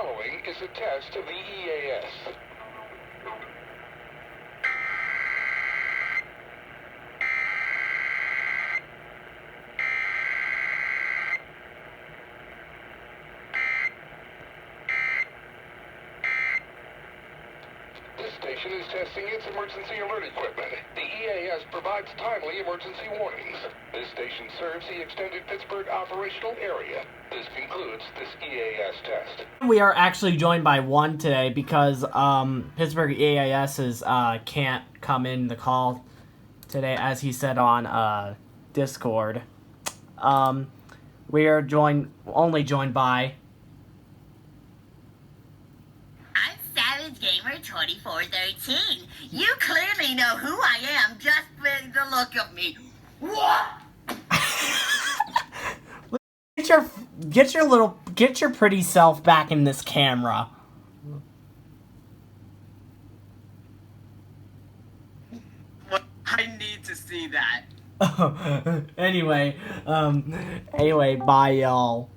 following is a test of the EAS. This station is testing its emergency alert equipment. The EAS provides timely emergency warnings. This station serves the extended Pittsburgh operational area. This concludes this EAS test. We are actually joined by one today because Pittsburgh EAS can't come in the call today, as he said on Discord. We are only joined by Savage Gamer 2413. You clearly know who I am just by the look of me. What? Get your pretty self back in this camera. I need to see that. Anyway, bye y'all.